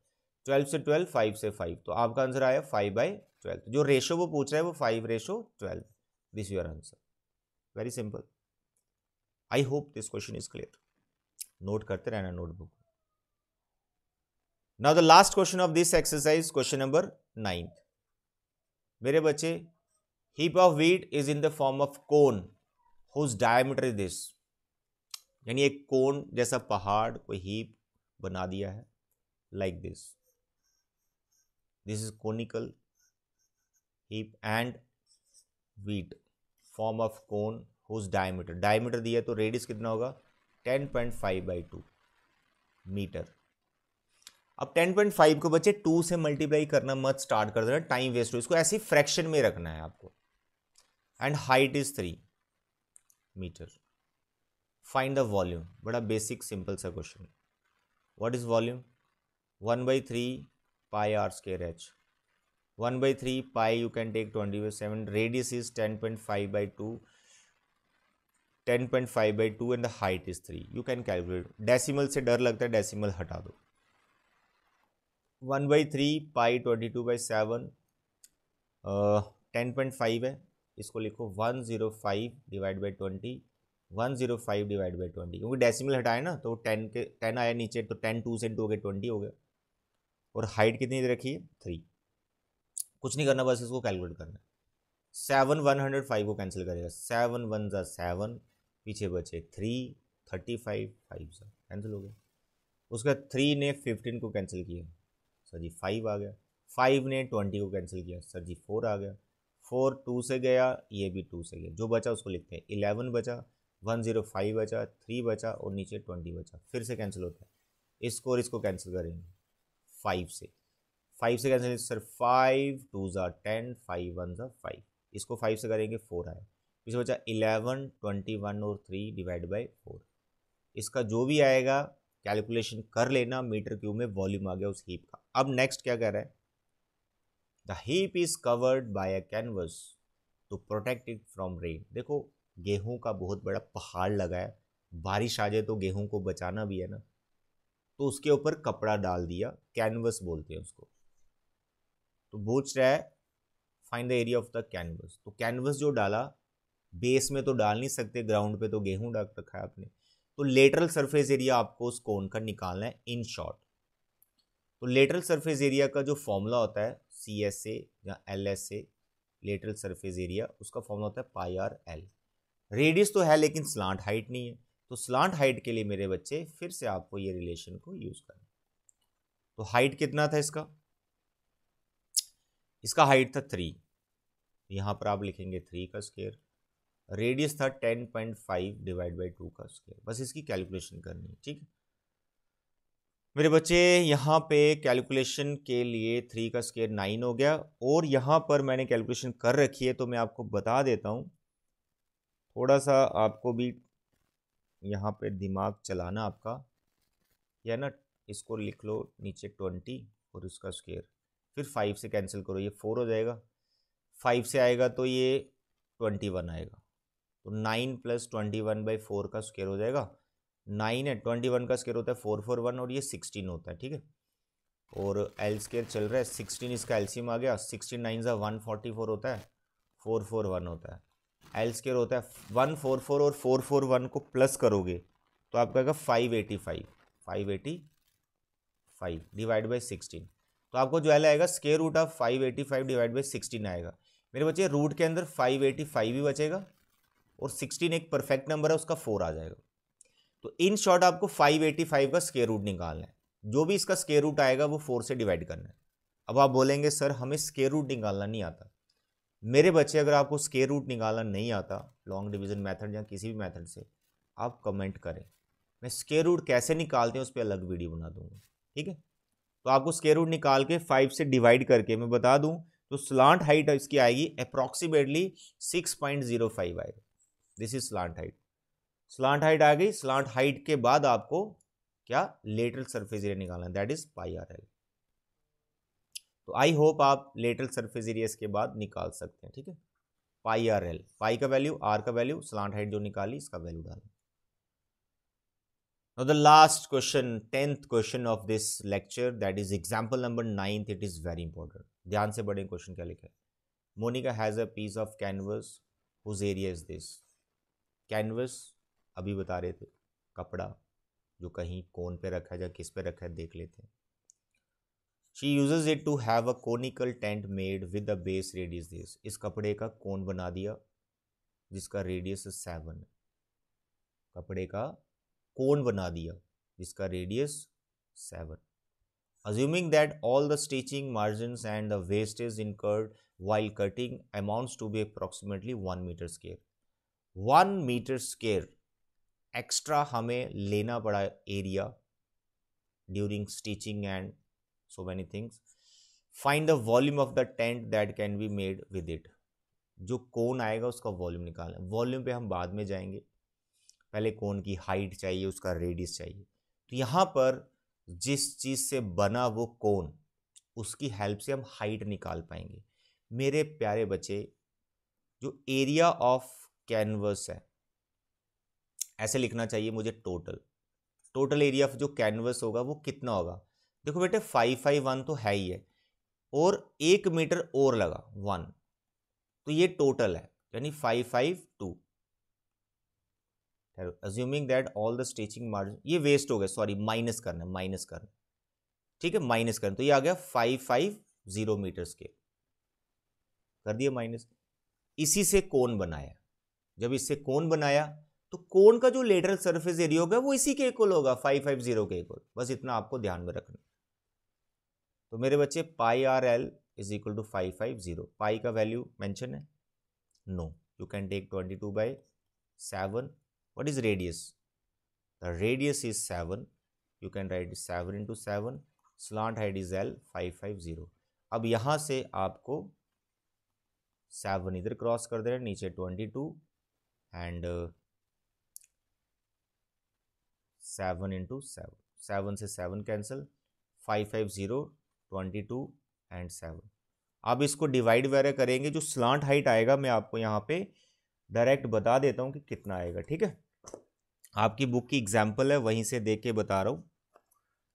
12 से 12, 5 से 5, तो आपका आंसर आया 5/12। जो रेशो वो पूछ रहा है वो 5:12। This your answer, very simple. I hope this question is clear. Note करते रहना notebook. Now the last question of this exercise, question number 9। मेरे बच्चे, heap of wheat is in the form of cone whose diameter is this. यानी एक कोन जैसा पहाड़ कोई heap बना दिया है, like this. This is conical heap and wheat form of cone whose diameter, diameter दिया तो रेडियस कितना होगा 10.5/2 मीटर। अब 10.5 को बच्चे 2 से मल्टीप्लाई करना मत स्टार्ट कर देना, टाइम वेस्ट हो, इसको ऐसे फ्रैक्शन में रखना है आपको। And height is 3 metre. Find the volume, बड़ा बेसिक सिंपल सा question. What is volume? 1/3 pi R square H. 1/3 pi you can take 20/7। Radius is 10.5/2, 10.5/2 and the height is 3। You can calculate. Decimal से डर लगता है, decimal हटा दो। 1/3 pi 22/7 10.5 है, इसको लिखो 105 डिवाइड बाई 20, 105 डिवाइड बाई 20, क्योंकि डेसिमल हटाए ना तो 10 आया नीचे, तो 10 2 से 2 के 20 हो गया। और हाइट कितनी दे रखी है 3। कुछ नहीं करना, बस इसको कैलकुलेट करना है। 7 105 को कैंसिल करेगा, 7 1 ज़ा 7, पीछे बचे 3, 35 5 ज़ा कैंसिल हो गया। उसका 3 ने 15 को कैंसिल किया, सर जी 5 आ गया। 5 ने 20 को कैंसिल किया, सर जी 4 आ गया। 4 2 से गया, ये भी 2 से गया, जो बचा उसको लिखते हैं 11 बचा, 105 बचा, 3 बचा और नीचे 20 बचा। फिर से कैंसिल होता है, इसको और इसको कैंसिल करेंगे 5 से। 5 से कैंसिल, सर 5 2 ज़ा 10, 5 1 ज़ा 5, इसको 5 से करेंगे 4 आया। इसे बचा 11 21 और 3 डिवाइड बाई 4। इसका जो भी आएगा कैलकुलेशन कर लेना, मीटर क्यूब में वॉल्यूम आ गया उस हीप का। अब नेक्स्ट क्या कह रहा है? The heap is covered by a canvas to protect it from rain. देखो गेहूं का बहुत बड़ा पहाड़ लगा है, बारिश आ जाए तो गेहूं को बचाना भी है ना, तो उसके ऊपर कपड़ा डाल दिया, कैनवस बोलते हैं उसको। तो पूछ रहा है find the area of the canvas. तो कैनवस जो डाला, बेस में तो डाल नहीं सकते, ग्राउंड पे तो गेहूं डाल रखा है आपने, तो लेटरल सरफेस एरिया आपको उस कोन का निकालना है इन शॉर्ट। तो लेटरल सरफेस एरिया का जो फॉर्मूला होता है CSA या LSA, लेटरल सरफेस एरिया, उसका फॉर्मूला होता है पाई आर एल। रेडियस तो है लेकिन स्लांट हाइट नहीं है, तो स्लांट हाइट के लिए मेरे बच्चे फिर से आपको ये रिलेशन को यूज करना। तो हाइट कितना था इसका? इसका हाइट था 3, यहाँ पर आप लिखेंगे 3 का स्क्वायर। रेडियस था 10.5 डिवाइड बाई 2 का स्क्वायर। बस इसकी कैलकुलेशन करनी है, ठीक है मेरे बच्चे। यहाँ पे कैलकुलेशन के लिए 3 का स्क्वायर 9 हो गया, और यहाँ पर मैंने कैलकुलेशन कर रखी है तो मैं आपको बता देता हूँ, थोड़ा सा आपको भी यहाँ पे दिमाग चलाना आपका, या ना इसको लिख लो नीचे 20 और इसका स्क्वायर, फिर 5 से कैंसिल करो, ये 4 हो जाएगा। 5 से आएगा तो ये 21 आएगा, तो 9 + 21/4 का स्क्वायर हो जाएगा। 9 है, 21 का स्क्वायर होता है 441 और ये 16 होता है, ठीक है। और एल स्क्वायर चल रहा है 16, इसका एलसीएम आ गया, 16 9 ज़ा 144 होता है, 441 होता है। एल स्क्वायर होता है 144 और 441 को प्लस करोगे तो आपका आएगा 585 डिवाइड बाई 16। तो आपको जो एल आएगा square root of 585 divide by 16 आएगा। मेरे बच्चे रूट के अंदर 585 भी बचेगा और 16 एक परफेक्ट नंबर है, उसका 4 आ जाएगा। तो इन शॉर्ट आपको 585 का स्क्वायर रूट निकालना है, जो भी इसका स्क्वायर रूट आएगा वो 4 से डिवाइड करना है। अब आप बोलेंगे सर हमें स्क्वायर रूट निकालना नहीं आता। मेरे बच्चे अगर आपको स्क्वायर रूट निकालना नहीं आता लॉन्ग डिवीजन मेथड या किसी भी मेथड से, आप कमेंट करें, मैं स्क्वायर रूट कैसे निकालते हैं उस पर अलग वीडियो बना दूंगा, ठीक है। तो आपको स्क्वायर रूट निकाल के 5 से डिवाइड करके मैं बता दूं तो स्लांट हाइट इसकी आएगी अप्रॉक्सीमेटली 6.05 आएगा। This is slant height. Slant height आ गई। स्लांट हाइट के बाद आपको क्या लेटरल सरफेस एरिया निकालना है, that is pi R L. तो आई होप आप लेटरल सरफेस एरिया इसके बाद निकाल सकते हैं, ठीक है। पाई आर एल, पाई का वैल्यू, आर का वैल्यू, स्लांट हाइट जो निकाली इसका वैल्यू डालना। Now the last question, 10th question of this lecture, that is example number 9th. It is very important. ध्यान से पढ़ें क्वेश्चन क्या लिखा है. Monica has a piece of canvas whose area is this. Canvas अभी बता रहे थे, कपड़ा जो कहीं कोन पे रखा है या किस पे रखा है देख लेते हैं. She uses it to have a conical tent made with the base radius this. इस कपड़े का कोन बना दिया जिसका रेडियस 7 है. कपड़े का कोन बना दिया जिसका radius 7. Assuming that all the stitching margins and the wastage incurred while cutting amounts to be approximately 1 meter square. 1 meter square extra हमें लेना पड़ा area during stitching and so many things. Find the volume of the tent that can be made with it. जो कोन आएगा उसका volume निकालना. Volume पे हम बाद में जाएंगे, पहले कोन की हाइट चाहिए, उसका रेडियस चाहिए. तो यहाँ पर जिस चीज़ से बना वो कोन, उसकी हेल्प से हम हाइट निकाल पाएंगे. मेरे प्यारे बच्चे, जो एरिया ऑफ कैनवस है, ऐसे लिखना चाहिए मुझे. टोटल एरिया ऑफ जो कैनवस होगा वो कितना होगा. देखो बेटे 551 तो है ही है और 1 मीटर और लगा 1, तो ये टोटल है यानी 552. Assuming that all the stitching margin, ये वेस्ट हो गया, सॉरी माइनस करना, ठीक है, माइनस करना. तो ये आ गया 550 मीटर स्क्वायर, कर दिया माइनस. इसी से कोन बनाया. जब इससे कोन बनाया तो कोन का जो लेटरल सरफेस एरिया होगा वो इसी के इक्वल होगा, 550 के इक्वल. बस इतना आपको ध्यान में रखना. तो मेरे बच्चे pi R L is equal to 550. Pi का वैल्यू मेंशन है? No. You can take 22/7. What is radius? The radius is 7. You can write 7 into 7. Slant height is L 550. अब यहां से आपको 7 इधर क्रॉस कर दे रहे, नीचे 22 एंड 7 into 7. 7 से 7 कैंसिल, 550, 22 एंड 7. अब इसको डिवाइड वगैरह करेंगे, जो स्लांट हाइट आएगा मैं आपको यहाँ पे डायरेक्ट बता देता हूँ कि कितना आएगा. ठीक है, आपकी बुक की एग्जाम्पल है, वहीं से देख के बता रहा हूँ,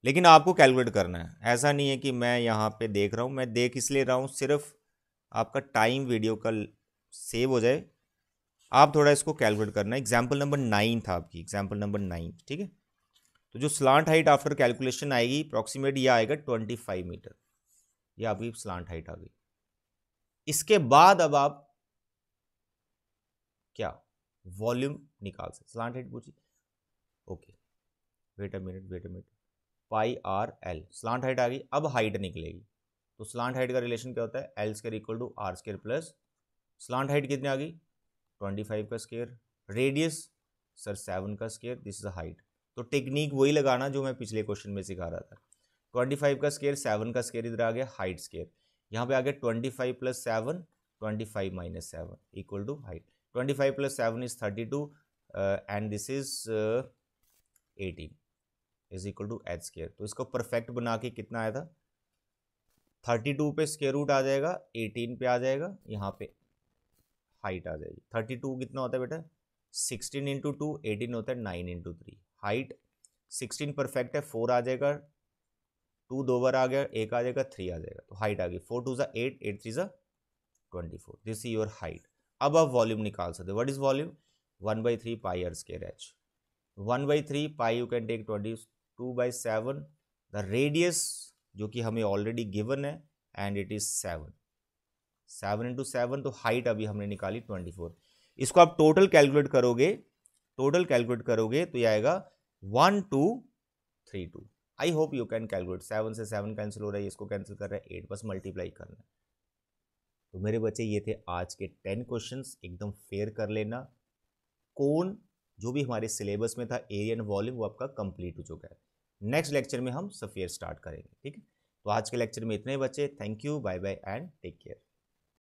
लेकिन आपको कैलकुलेट करना है. ऐसा नहीं है कि मैं यहाँ पे देख रहा हूँ, मैं देख इसलिए रहा हूँ सिर्फ आपका टाइम वीडियो का सेव हो जाए. आप थोड़ा इसको कैलकुलेट करना है. एग्जाम्पल नंबर 9 था आपकी, एग्जाम्पल नंबर 9. ठीक है, तो जो स्लांट हाइट आफ्टर कैलकुलेशन आएगी अप्रॉक्सीमेट ये आएगा 25 मीटर. ये आपकी स्लांट हाइट आ गई. इसके बाद अब आप क्या वॉल्यूम निकाल सकते. स्लांट हाइट पूछी, okay, wait a minute. Pi R L, slant height आ गई. अब हाइट निकलेगी. तो स्लांट हाइट का रिलेशन क्या होता है? L square equal to R square plus slant height कितनी आ गई? 25 का स्क्वायर. रेडियस सर 7 का स्क्वायर. This is height. तो टेक्निक वही लगाना जो मैं पिछले क्वेश्चन में सिखा रहा था. 25 का स्क्वायर, 7 का स्क्वायर इधर आ गया, हाइट स्क्वायर. यहाँ पे आ गया 25 + 7, 25 - 7 equal to height. 25 + 7 is 32 and this is 18 is equal to H square. तो इसको परफेक्ट बना के कितना आया था? 32 पे स्क्वायर रूट आ जाएगा, 18 पे आ जाएगा, यहाँ पे हाइट आ जाएगी. 32 कितना होता है बेटा? 16 × 2, 18 होता है 9 × 3. हाइट 16 परफेक्ट है, 4 आ जाएगा, 2 दो बार आ गया, 1 आ जाएगा, 3 आ जाएगा. तो हाइट आ गई 4 2 = 8, 8 3 = 24. This is your height. अब आप वॉल्यूम निकाल सकते हो. What is volume? 1/3 pi R square H. 1/3 pi you can take 22/7. The radius जो कि हमें ऑलरेडी गिवन है एंड इट इज 7. 7 × 7, तो हाइट अभी हमने निकाली 24. इसको आप टोटल कैलकुलेट करोगे तो ये आएगा 1232. I hope you can calculate. 7 से 7 कैंसिल हो रहा है, इसको कैंसिल कर रहा है 8, बस मल्टीप्लाई करना है. तो मेरे बच्चे ये थे आज के 10 क्वेश्चंस. एकदम फेयर कर लेना. कोन जो भी हमारे सिलेबस में था, एरिया एंड वॉल्यूम, वो आपका कंप्लीट हो चुका है. नेक्स्ट लेक्चर में हम सफेयर स्टार्ट करेंगे. ठीक है, तो आज के लेक्चर में इतने बच्चे. Thank you, bye bye and take care.